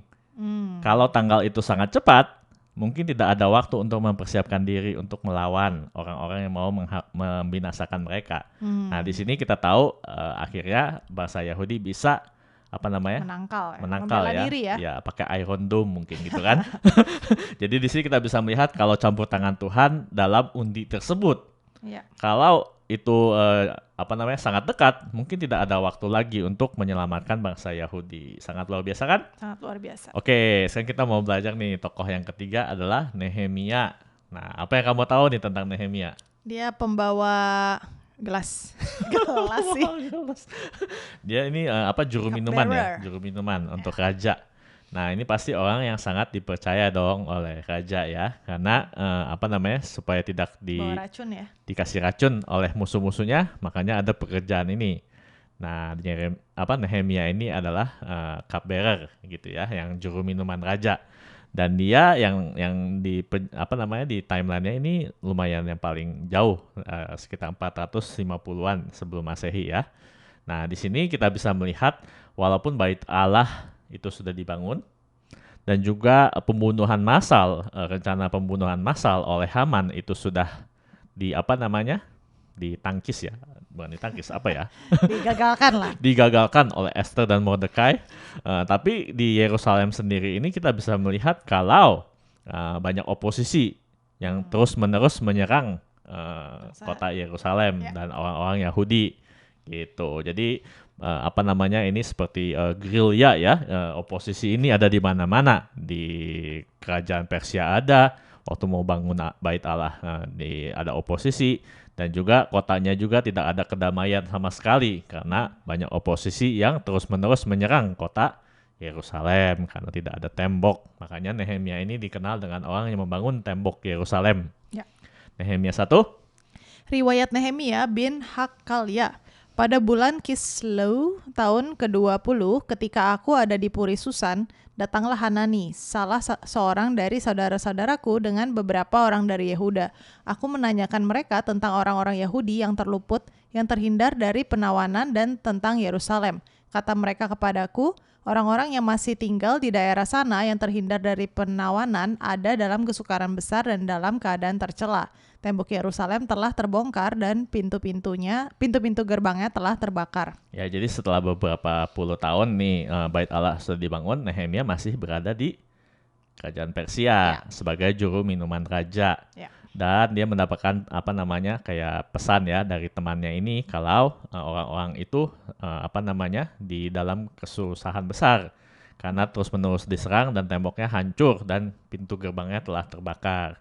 Speaker 1: Kalau tanggal itu sangat cepat, mungkin tidak ada waktu untuk mempersiapkan diri untuk melawan orang-orang yang mau membinasakan mereka. Nah, di sini kita tahu akhirnya bangsa Yahudi bisa menangkal ya.
Speaker 2: Diri ya.
Speaker 1: Ya, pakai Iron Dome mungkin gitu kan. Jadi di sini kita bisa melihat kalau campur tangan Tuhan dalam undi tersebut.
Speaker 2: Ya.
Speaker 1: Kalau itu sangat dekat, mungkin tidak ada waktu lagi untuk menyelamatkan bangsa Yahudi. Sangat luar biasa kan?
Speaker 2: Sangat luar biasa.
Speaker 1: Oke, sekarang kita mau belajar nih, tokoh yang ketiga adalah Nehemia. Nah, apa yang kamu tahu nih tentang Nehemia?
Speaker 2: Dia pembawa gelas. Gelas sih.
Speaker 1: Dia ini juru minuman ya, juru minuman untuk raja. Nah, ini pasti orang yang sangat dipercaya dong oleh raja ya, karena supaya tidak
Speaker 2: bawa racun ya,
Speaker 1: dikasih racun oleh musuh-musuhnya, makanya ada pekerjaan ini. Nah, Nehemia ini adalah cupbearer gitu ya, yang juru minuman raja. Dan dia yang di timeline-nya ini lumayan yang paling jauh, sekitar 450-an sebelum Masehi ya. Nah, di sini kita bisa melihat walaupun Bait Allah itu sudah dibangun, dan juga pembunuhan massal, rencana pembunuhan massal oleh Haman itu sudah ditangkis ya, bukan ditangkis digagalkan oleh Esther dan Mordekai. Tapi di Yerusalem sendiri ini kita bisa melihat kalau banyak oposisi yang terus-menerus menyerang kota Yerusalem dan orang-orang Yahudi gitu. Jadi ini seperti gerilya ya, oposisi ini ada di mana-mana, di kerajaan Persia ada, waktu mau bangun Bait Allah ada oposisi, Dan juga kotanya juga tidak ada kedamaian sama sekali karena banyak oposisi yang terus-menerus menyerang kota Yerusalem karena tidak ada tembok. Makanya Nehemia ini dikenal dengan orang yang membangun tembok Yerusalem.
Speaker 2: Ya.
Speaker 1: Nehemia 1.
Speaker 2: Riwayat Nehemia bin Hakkalia. Pada bulan Kislew tahun ke-20 ketika aku ada di Puri Susan, datanglah Hanani, salah seorang dari saudara-saudaraku dengan beberapa orang dari Yehuda. Aku menanyakan mereka tentang orang-orang Yahudi yang terluput, yang terhindar dari penawanan dan tentang Yerusalem. Kata mereka kepadaku, orang-orang yang masih tinggal di daerah sana yang terhindar dari penawanan ada dalam kesukaran besar dan dalam keadaan tercela. Tembok Yerusalem telah terbongkar dan pintu-pintu gerbangnya telah terbakar.
Speaker 1: Ya, jadi setelah beberapa puluh tahun nih Bait Allah sudah dibangun, Nehemia masih berada di kerajaan Persia sebagai juru minuman raja.
Speaker 2: Ya.
Speaker 1: Dan dia mendapatkan kayak pesan ya dari temannya ini kalau orang-orang itu di dalam kesusahan besar karena terus-menerus diserang dan temboknya hancur dan pintu gerbangnya telah terbakar.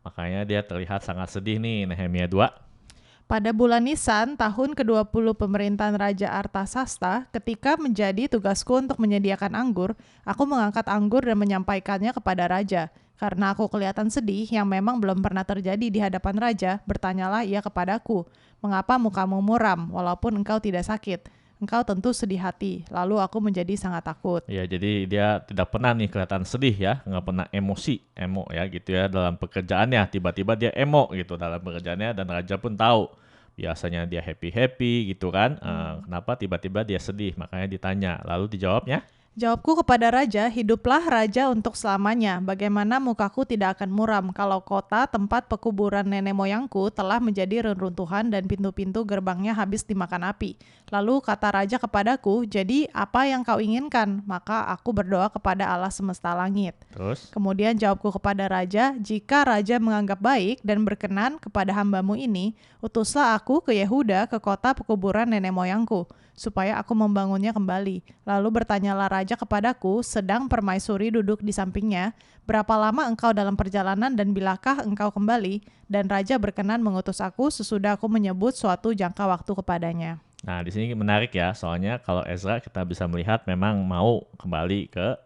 Speaker 1: Makanya dia terlihat sangat sedih nih, Nehemia 2.
Speaker 2: Pada bulan Nisan, tahun ke-20 pemerintahan Raja Artasasta, ketika menjadi tugasku untuk menyediakan anggur, aku mengangkat anggur dan menyampaikannya kepada Raja. Karena aku kelihatan sedih yang memang belum pernah terjadi di hadapan Raja, bertanyalah ia kepadaku, mengapa mukamu muram walaupun engkau tidak sakit? Engkau tentu sedih hati. Lalu aku menjadi sangat takut.
Speaker 1: Ya, jadi dia tidak pernah nih kelihatan sedih ya, nggak pernah emo ya gitu ya dalam pekerjaannya. Tiba-tiba dia emo gitu dalam pekerjaannya dan raja pun tahu. Biasanya dia happy gitu kan. Kenapa tiba-tiba dia sedih? Makanya ditanya. Lalu dijawabnya?
Speaker 2: Jawabku kepada raja, hiduplah raja untuk selamanya. Bagaimana mukaku tidak akan muram kalau kota tempat pekuburan nenek moyangku telah menjadi reruntuhan dan pintu-pintu gerbangnya habis dimakan api. Lalu kata raja kepadaku, jadi apa yang kau inginkan? Maka aku berdoa kepada Allah semesta langit.
Speaker 1: Terus?
Speaker 2: Kemudian jawabku kepada raja, jika raja menganggap baik dan berkenan kepada hambamu ini, utuslah aku ke Yehuda ke kota pekuburan nenek moyangku, supaya aku membangunnya kembali. Lalu bertanyalah raja kepadaku, sedang permaisuri duduk di sampingnya, berapa lama engkau dalam perjalanan dan bilakah engkau kembali? Dan raja berkenan mengutus aku sesudah aku menyebut suatu jangka waktu kepadanya.
Speaker 1: Nah, di sini menarik ya, soalnya kalau Ezra kita bisa melihat memang mau kembali ke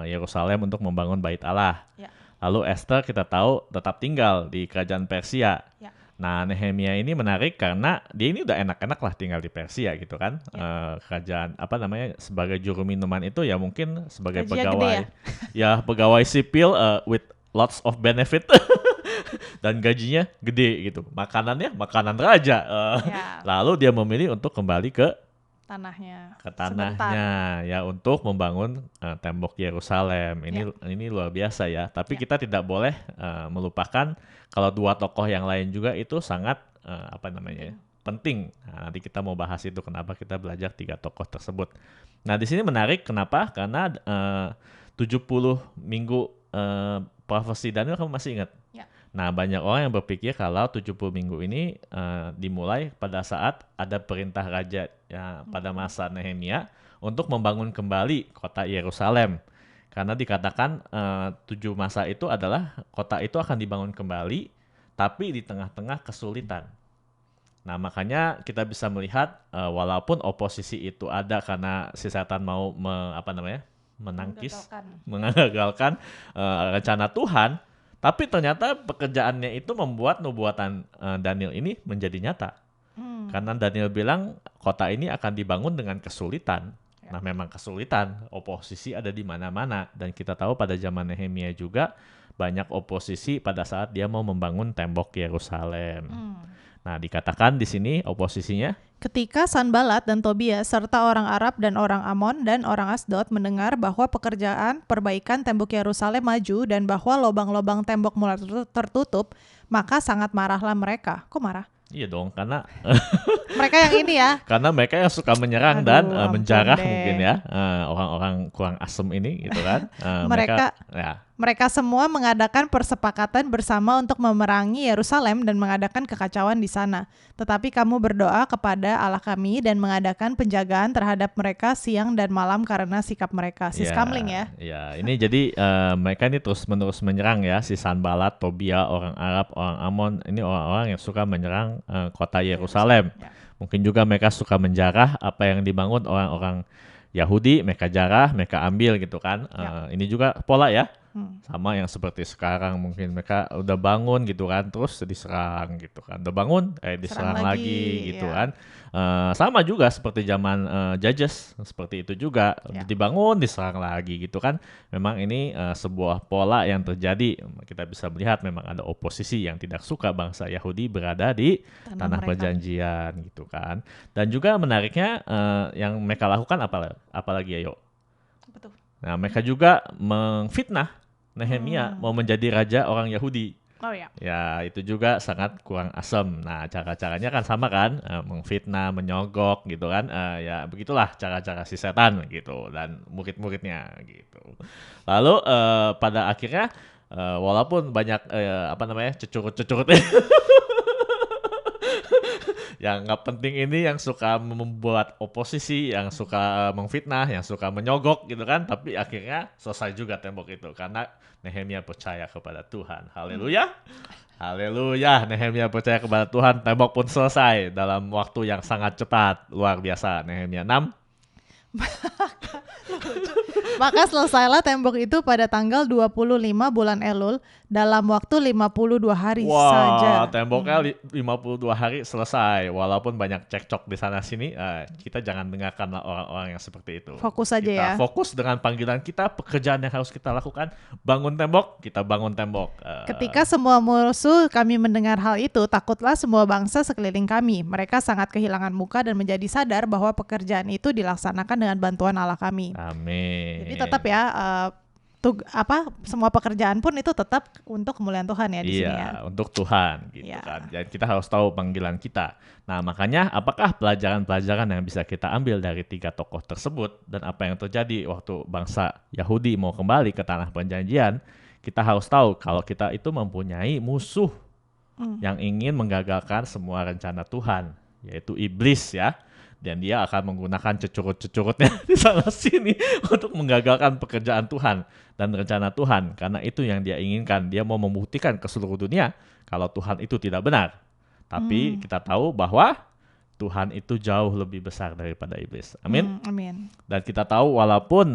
Speaker 1: Yerusalem untuk membangun Bait Allah.
Speaker 2: Ya.
Speaker 1: Lalu Esther kita tahu tetap tinggal di kerajaan Persia.
Speaker 2: Ya.
Speaker 1: Nah, Nehemia ini menarik karena dia ini udah enak-enak lah tinggal di Persia gitu kan.
Speaker 2: Ya.
Speaker 1: Kerajaan sebagai juru minuman itu ya mungkin sebagai
Speaker 2: Gajinya
Speaker 1: pegawai
Speaker 2: gede
Speaker 1: ya pegawai sipil with lots of benefit dan gajinya gede gitu. Makanannya makanan raja.
Speaker 2: Ya.
Speaker 1: Lalu dia memilih untuk kembali ke
Speaker 2: tanahnya
Speaker 1: ya untuk membangun tembok Yerusalem. Ini luar biasa ya. Tapi kita tidak boleh melupakan kalau dua tokoh yang lain juga itu sangat penting. Nah, nanti kita mau bahas itu kenapa kita belajar tiga tokoh tersebut. Nah, di sini menarik kenapa? Karena 70 minggu profesi Daniel kamu masih ingat?
Speaker 2: Ya.
Speaker 1: Nah, banyak orang yang berpikir kalau 70 minggu ini dimulai pada saat ada perintah raja pada masa Nehemia untuk membangun kembali kota Yerusalem. Karena dikatakan 7 masa itu adalah kota itu akan dibangun kembali, tapi di tengah-tengah kesulitan. Nah, makanya kita bisa melihat walaupun oposisi itu ada karena si setan mau mengagalkan rencana Tuhan, tapi ternyata pekerjaannya itu membuat nubuatan Daniel ini menjadi nyata. Karena Daniel bilang kota ini akan dibangun dengan kesulitan. Nah, memang kesulitan, oposisi ada di mana-mana. Dan kita tahu pada zaman Nehemia juga banyak oposisi pada saat dia mau membangun tembok Yerusalem. Nah, dikatakan di sini oposisinya
Speaker 2: ketika Sanbalat dan Tobia serta orang Arab dan orang Amon dan orang Asdod mendengar bahwa pekerjaan perbaikan tembok Yerusalem maju dan bahwa lubang-lubang tembok mulai tertutup, maka sangat marahlah mereka. Kok marah?
Speaker 1: Iya dong, karena
Speaker 2: mereka yang ini ya.
Speaker 1: Karena mereka yang suka menyerang dan menjarah mungkin ya orang-orang kurang asem ini gitu kan.
Speaker 2: Mereka semua mengadakan persepakatan bersama untuk memerangi Yerusalem dan mengadakan kekacauan di sana. Tetapi kamu berdoa kepada Allah kami dan mengadakan penjagaan terhadap mereka siang dan malam karena sikap mereka. Siskamling ya.
Speaker 1: Ya, ini jadi mereka ini terus-menerus menyerang ya, si Sanballat, Tobia, orang Arab, orang Amon, ini orang-orang yang suka menyerang kota Yerusalem.
Speaker 2: Ya.
Speaker 1: Mungkin juga mereka suka menjarah apa yang dibangun orang-orang Yahudi, mereka jarah, mereka ambil gitu kan. Ini juga pola ya. Sama yang seperti sekarang, mungkin mereka udah bangun gitu kan, terus diserang gitu kan, udah bangun diserang lagi gitu kan. Sama juga seperti zaman Judges, seperti itu juga, dibangun diserang lagi gitu kan. Memang ini sebuah pola yang terjadi. Kita bisa melihat memang ada oposisi yang tidak suka bangsa Yahudi berada di tanah perjanjian gitu kan. Dan juga menariknya yang mereka lakukan apalagi ya, Yo?
Speaker 2: Betul.
Speaker 1: Nah, mereka juga mengfitnah Nehemia mau menjadi raja orang Yahudi.
Speaker 2: Oh ya.
Speaker 1: Ya, itu juga sangat kurang asem. Nah, cara-caranya kan sama kan, mengfitnah, menyogok gitu kan. Ya, begitulah cara-cara si setan gitu dan murid-muridnya gitu. Lalu pada akhirnya walaupun banyak cecurut-cecurut yang nggak penting ini, yang suka membuat oposisi, yang suka mengfitnah, yang suka menyogok gitu kan, tapi akhirnya selesai juga tembok itu karena Nehemia percaya kepada Tuhan. Haleluya. Haleluya, Nehemia percaya kepada Tuhan, tembok pun selesai dalam waktu yang sangat cepat. Luar biasa, Nehemia 6.
Speaker 2: Maka selesailah tembok itu pada tanggal 25 bulan Elul dalam waktu 52 hari saja.
Speaker 1: Wah, temboknya 52 hari selesai. Walaupun banyak cekcok di sana sini, kita jangan dengarkanlah orang-orang yang seperti itu.
Speaker 2: Fokus aja
Speaker 1: kita
Speaker 2: ya.
Speaker 1: Fokus dengan panggilan kita, pekerjaan yang harus kita lakukan. Bangun tembok, kita bangun tembok.
Speaker 2: Ketika semua musuh kami mendengar hal itu, takutlah semua bangsa sekeliling kami. Mereka sangat kehilangan muka dan menjadi sadar bahwa pekerjaan itu dilaksanakan dengan bantuan Allah kami.
Speaker 1: Amin.
Speaker 2: Jadi tetap ya, semua pekerjaan pun itu tetap untuk kemuliaan Tuhan ya di sini ya.
Speaker 1: Iya, untuk Tuhan gitu kan. Dan kita harus tahu panggilan kita. Nah, makanya apakah pelajaran-pelajaran yang bisa kita ambil dari 3 tokoh tersebut dan apa yang terjadi waktu bangsa Yahudi mau kembali ke tanah perjanjian? Kita harus tahu kalau kita itu mempunyai musuh yang ingin menggagalkan semua rencana Tuhan, yaitu iblis ya. Dan dia akan menggunakan cecurut-cecurutnya di sana sini untuk menggagalkan pekerjaan Tuhan dan rencana Tuhan. Karena itu yang dia inginkan. Dia mau membuktikan ke seluruh dunia kalau Tuhan itu tidak benar. Tapi kita tahu bahwa Tuhan itu jauh lebih besar daripada iblis. Amin.
Speaker 2: Amin.
Speaker 1: Dan kita tahu walaupun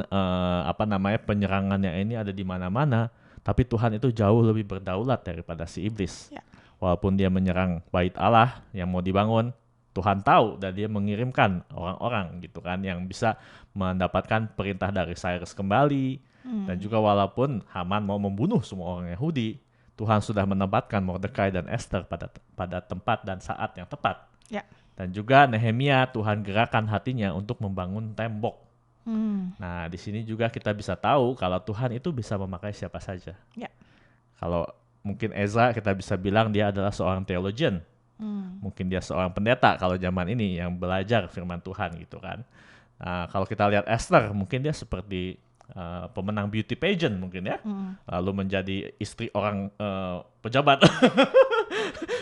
Speaker 1: penyerangannya ini ada di mana-mana, tapi Tuhan itu jauh lebih berdaulat daripada si iblis.
Speaker 2: Ya.
Speaker 1: Walaupun dia menyerang bait Allah yang mau dibangun, Tuhan tahu dan dia mengirimkan orang-orang gitu kan yang bisa mendapatkan perintah dari Cyrus kembali. Dan juga walaupun Haman mau membunuh semua orang Yahudi, Tuhan sudah menempatkan Mordekai dan Esther pada tempat dan saat yang tepat.
Speaker 2: Ya.
Speaker 1: Dan juga Nehemia, Tuhan gerakan hatinya untuk membangun tembok. Nah, di sini juga kita bisa tahu kalau Tuhan itu bisa memakai siapa saja.
Speaker 2: Ya.
Speaker 1: Kalau mungkin Ezra kita bisa bilang dia adalah seorang theologian. Mungkin dia seorang pendeta kalau zaman ini yang belajar firman Tuhan gitu kan. Nah, kalau kita lihat Esther, mungkin dia seperti pemenang beauty pageant mungkin ya. Lalu menjadi istri orang pejabat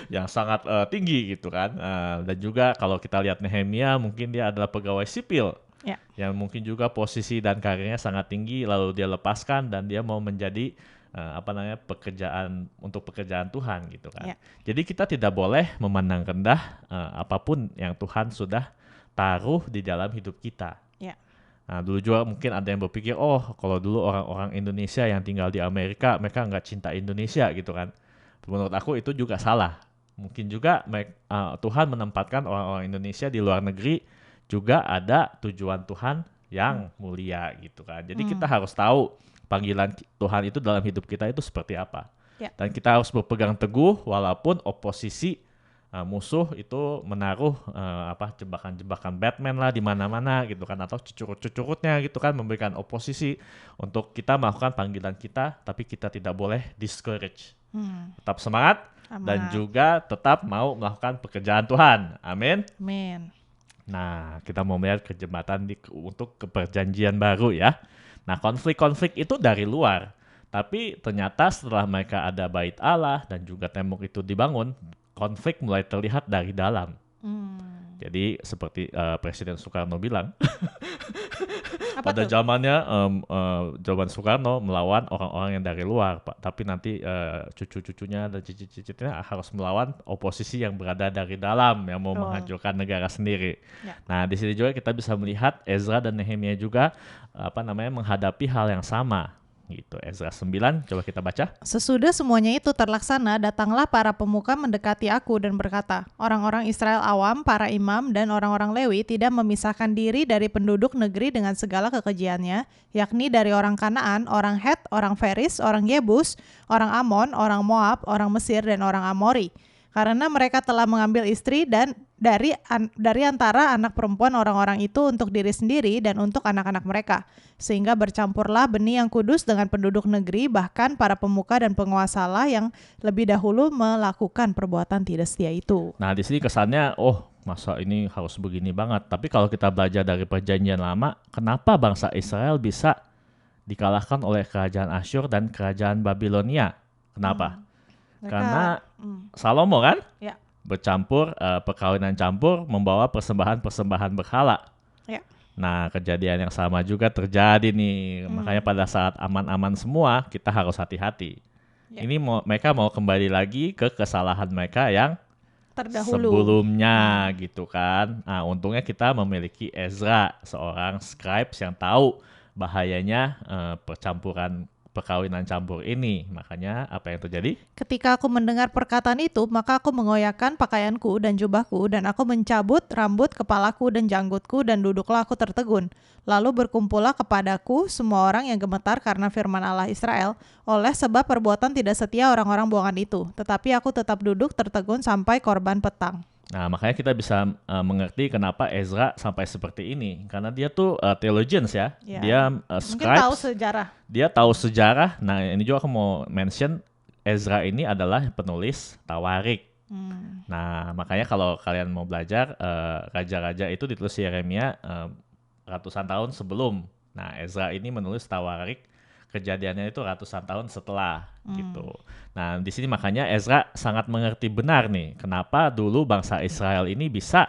Speaker 1: yang sangat tinggi gitu kan. Dan juga kalau kita lihat Nehemia, mungkin dia adalah pegawai sipil.
Speaker 2: Ya.
Speaker 1: Yang mungkin juga posisi dan karirnya sangat tinggi, lalu dia lepaskan dan dia mau menjadi pekerjaan Tuhan gitu kan.
Speaker 2: Ya.
Speaker 1: Jadi kita tidak boleh memandang rendah apapun yang Tuhan sudah taruh di dalam hidup kita.
Speaker 2: Ya.
Speaker 1: Nah, dulu juga mungkin ada yang berpikir, kalau dulu orang-orang Indonesia yang tinggal di Amerika, mereka nggak cinta Indonesia gitu kan. Menurut aku itu juga salah. Mungkin juga Tuhan menempatkan orang-orang Indonesia di luar negeri juga ada tujuan Tuhan yang mulia gitu kan. Jadi kita harus tahu panggilan Tuhan itu dalam hidup kita itu seperti apa.
Speaker 2: Ya.
Speaker 1: Dan kita harus berpegang teguh walaupun oposisi musuh itu menaruh jebakan-jebakan Batman lah di mana-mana gitu kan, atau cucurut-cucurutnya gitu kan, memberikan oposisi untuk kita melakukan panggilan kita, tapi kita tidak boleh discourage. Tetap semangat dan juga tetap mau melakukan pekerjaan Tuhan. Amin.
Speaker 2: Amin.
Speaker 1: Nah, kita mau melihat kejembatan untuk ke perjanjian baru ya. Nah, konflik-konflik itu dari luar. Tapi ternyata setelah mereka ada bait Allah dan juga tembok itu dibangun, konflik mulai terlihat dari dalam. Jadi seperti Presiden Soekarno bilang,
Speaker 2: Apa
Speaker 1: pada
Speaker 2: tuh?
Speaker 1: zamannya zaman Soekarno melawan orang-orang yang dari luar, Pak. Tapi nanti cucu-cucunya dan cicit-cicitnya harus melawan oposisi yang berada dari dalam yang mau
Speaker 2: Betul.
Speaker 1: menghancurkan negara sendiri.
Speaker 2: Ya.
Speaker 1: Nah, di sini juga kita bisa melihat Ezra dan Nehemia juga menghadapi hal yang sama. Gitu. Ezra 9, coba kita baca.
Speaker 2: Sesudah semuanya itu terlaksana, datanglah para pemuka mendekati aku dan berkata, orang-orang Israel awam, para imam, dan orang-orang Lewi tidak memisahkan diri dari penduduk negeri dengan segala kekejiannya, yakni dari orang Kanaan, orang Het, orang Feris, orang Yebus, orang Amon, orang Moab, orang Mesir, dan orang Amori. Karena mereka telah mengambil istri dan dari antara anak perempuan orang-orang itu untuk diri sendiri dan untuk anak-anak mereka. Sehingga bercampurlah benih yang kudus dengan penduduk negeri, bahkan para pemuka dan penguasalah yang lebih dahulu melakukan perbuatan tidak setia itu.
Speaker 1: Nah, di sini kesannya, masa ini harus begini banget. Tapi kalau kita belajar dari perjanjian lama, kenapa bangsa Israel bisa dikalahkan oleh kerajaan Asyur dan kerajaan Babilonia? Kenapa? Karena Salomo kan
Speaker 2: Ya.
Speaker 1: bercampur, perkawinan campur membawa persembahan-persembahan berhala.
Speaker 2: Ya.
Speaker 1: Nah, kejadian yang sama juga terjadi nih. Makanya pada saat aman-aman semua, kita harus hati-hati.
Speaker 2: Ya.
Speaker 1: Ini mereka mau kembali lagi ke kesalahan mereka yang
Speaker 2: Terdahulu.
Speaker 1: sebelumnya gitu kan. Nah, untungnya kita memiliki Ezra, seorang scribes yang tahu bahayanya perkawinan campur ini. Makanya apa yang terjadi?
Speaker 2: Ketika aku mendengar perkataan itu, maka aku mengoyakkan pakaianku dan jubahku, dan aku mencabut rambut kepalaku dan janggutku, dan duduklah aku tertegun. Lalu berkumpullah kepadaku semua orang yang gemetar karena firman Allah Israel, oleh sebab perbuatan tidak setia orang-orang buangan itu. Tetapi aku tetap duduk tertegun sampai korban petang.
Speaker 1: Nah, makanya kita bisa mengerti kenapa Ezra sampai seperti ini. Karena dia tuh theologians ya.
Speaker 2: Ya.
Speaker 1: Dia
Speaker 2: Mungkin
Speaker 1: scribes.
Speaker 2: tahu sejarah.
Speaker 1: Dia tahu sejarah. Nah, ini juga aku mau mention Ezra ini adalah penulis Tawarik. Nah, makanya kalau kalian mau belajar, raja-raja itu ditulis Yeremia ratusan tahun sebelum. Nah, Ezra ini menulis Tawarik. Kejadiannya itu ratusan tahun setelah gitu. Nah, di sini makanya Ezra sangat mengerti benar nih kenapa dulu bangsa Israel ini bisa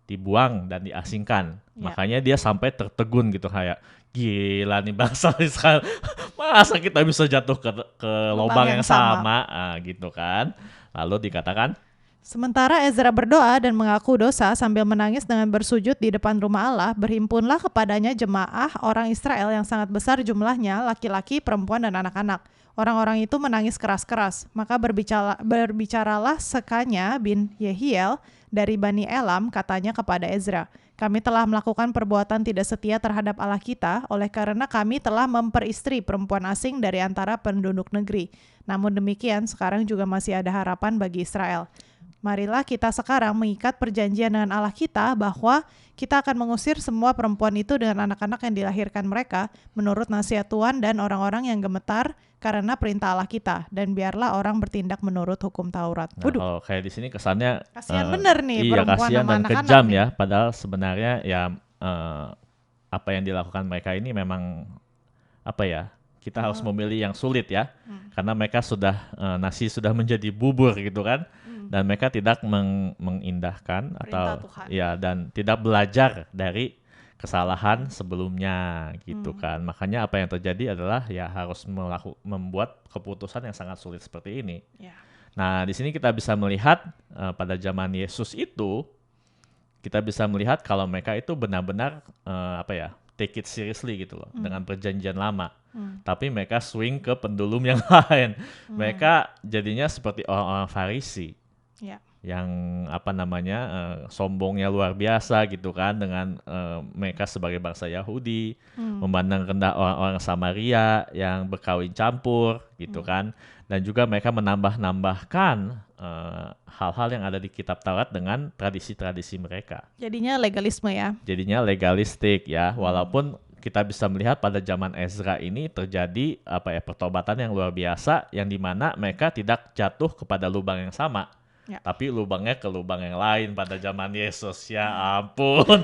Speaker 1: dibuang dan diasingkan.
Speaker 2: Ya.
Speaker 1: Makanya dia sampai tertegun gitu kayak gila nih bangsa Israel. Masa kita bisa jatuh ke lubang yang sama gitu kan. Lalu dikatakan,
Speaker 2: sementara Ezra berdoa dan mengaku dosa sambil menangis dengan bersujud di depan rumah Allah, berhimpunlah kepadanya jemaah orang Israel yang sangat besar jumlahnya, laki-laki, perempuan, dan anak-anak. Orang-orang itu menangis keras-keras. Maka berbicaralah Sekanya bin Yehiel dari Bani Elam, katanya kepada Ezra, kami telah melakukan perbuatan tidak setia terhadap Allah kita, oleh karena kami telah memperistri perempuan asing dari antara penduduk negeri. Namun demikian, sekarang juga masih ada harapan bagi Israel. Marilah kita sekarang mengikat perjanjian dengan Allah kita bahwa kita akan mengusir semua perempuan itu dengan anak-anak yang dilahirkan mereka menurut nasihat Tuhan dan orang-orang yang gemetar karena perintah Allah kita, dan biarlah orang bertindak menurut hukum Taurat.
Speaker 1: nah, kalau kayak di sini kesannya
Speaker 2: Kasihan bener nih
Speaker 1: iya,
Speaker 2: perempuan
Speaker 1: kasihan
Speaker 2: sama
Speaker 1: dan
Speaker 2: anak-anak
Speaker 1: kejam
Speaker 2: nih.
Speaker 1: ya. Padahal sebenarnya ya apa yang dilakukan mereka ini memang apa ya? Kita harus memilih yang sulit ya. Karena mereka sudah nasi sudah menjadi bubur gitu kan. Dan mereka tidak mengindahkan
Speaker 2: Perintah
Speaker 1: atau
Speaker 2: Tuhan.
Speaker 1: ya dan tidak belajar dari kesalahan sebelumnya gitu kan. Makanya apa yang terjadi adalah ya harus membuat keputusan yang sangat sulit seperti ini.
Speaker 2: Ya.
Speaker 1: Nah, di sini kita bisa melihat pada zaman Yesus itu kita bisa melihat kalau mereka itu benar-benar take it seriously gitu loh dengan perjanjian lama. Tapi mereka swing ke pendulum yang lain. Mereka jadinya seperti orang-orang Farisi.
Speaker 2: Ya.
Speaker 1: Yang sombongnya luar biasa gitu kan dengan mereka sebagai bangsa Yahudi memandang rendah orang-orang Samaria yang berkawin campur gitu kan, dan juga mereka menambahkan hal-hal yang ada di kitab Taurat dengan tradisi-tradisi mereka.
Speaker 2: Jadinya legalisme ya.
Speaker 1: Jadinya legalistik ya, walaupun kita bisa melihat pada zaman Ezra ini terjadi pertobatan yang luar biasa yang dimana mereka tidak jatuh kepada lubang yang sama.
Speaker 2: Ya.
Speaker 1: Tapi lubangnya ke lubang yang lain pada zaman Yesus, ya ampun.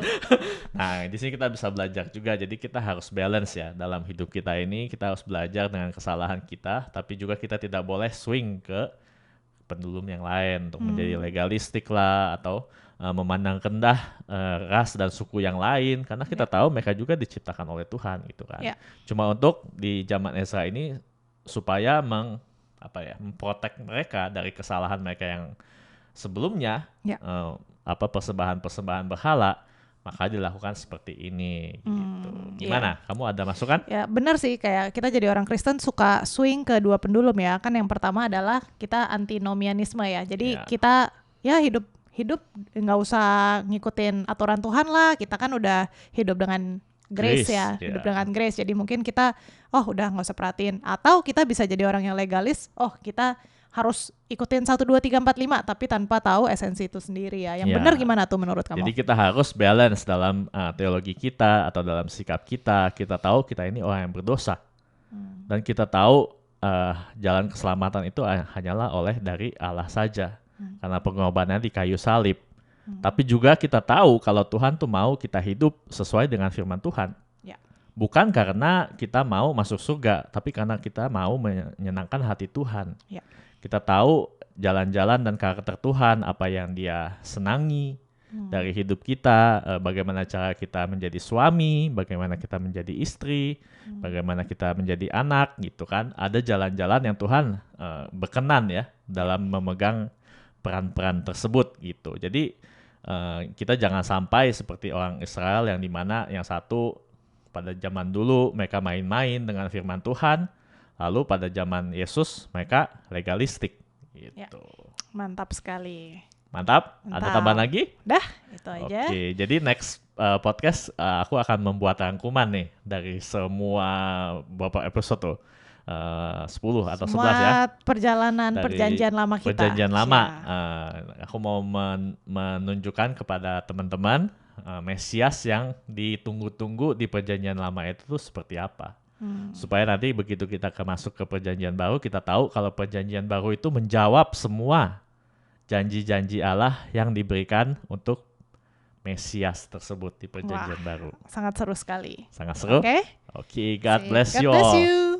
Speaker 1: Nah, di sini kita bisa belajar juga. Jadi kita harus balance ya dalam hidup kita ini. Kita harus belajar dengan kesalahan kita, tapi juga kita tidak boleh swing ke pendulum yang lain untuk menjadi legalistik lah, atau memandang rendah ras dan suku yang lain, karena kita tahu mereka juga diciptakan oleh Tuhan gitu kan.
Speaker 2: Ya.
Speaker 1: Cuma untuk di zaman Ezra ini supaya memprotek mereka dari kesalahan mereka yang sebelumnya,
Speaker 2: Ya.
Speaker 1: persembahan berhala, maka dilakukan seperti ini gitu. Gimana? Kamu ada masukan?
Speaker 2: Ya benar sih, kayak kita jadi orang Kristen suka swing ke dua pendulum ya. Kan yang pertama adalah kita antinomianisme ya. Jadi kita ya hidup nggak usah ngikutin aturan Tuhan lah. Kita kan udah hidup dengan grace ya, hidup dengan grace. Jadi mungkin kita udah nggak usah perhatiin. Atau kita bisa jadi orang yang legalis. Kita harus ikutin 1, 2, 3, 4, 5 tapi tanpa tahu esensi itu sendiri ya. Yang benar gimana tuh menurut kamu?
Speaker 1: Jadi kita harus balance dalam teologi kita atau dalam sikap kita. Kita tahu kita ini orang yang berdosa. Dan kita tahu jalan keselamatan itu hanyalah oleh dari Allah saja. Karena pengorbanannya di kayu salib. Tapi juga kita tahu kalau Tuhan tuh mau kita hidup sesuai dengan firman Tuhan. Bukan karena kita mau masuk surga, tapi karena kita mau menyenangkan hati Tuhan. Kita tahu jalan-jalan dan karakter Tuhan, apa yang Dia senangi dari hidup kita, bagaimana cara kita menjadi suami, bagaimana kita menjadi istri, bagaimana kita menjadi anak gitu kan. Ada jalan-jalan yang Tuhan berkenan ya dalam memegang peran-peran tersebut gitu. Jadi kita jangan sampai seperti orang Israel yang dimana yang satu pada zaman dulu mereka main-main dengan firman Tuhan, lalu pada zaman Yesus mereka legalistik gitu.
Speaker 2: Ya, mantap sekali.
Speaker 1: Mantap. Ada tambahan lagi?
Speaker 2: Dah, itu aja.
Speaker 1: Oke, jadi next podcast aku akan membuat rangkuman nih dari semua beberapa episode tuh. 10 atau 11 ya.
Speaker 2: Semua perjalanan dari perjanjian lama kita.
Speaker 1: Perjanjian lama. Aku mau menunjukkan kepada teman-teman Mesias yang ditunggu-tunggu di perjanjian lama itu tuh seperti apa. Supaya nanti begitu kita masuk ke perjanjian baru, kita tahu kalau perjanjian baru itu menjawab semua janji-janji Allah yang diberikan untuk Mesias tersebut di perjanjian baru.
Speaker 2: Sangat seru sekali.
Speaker 1: Sangat seru?
Speaker 2: Oke,
Speaker 1: God bless you
Speaker 2: God bless
Speaker 1: all.
Speaker 2: you.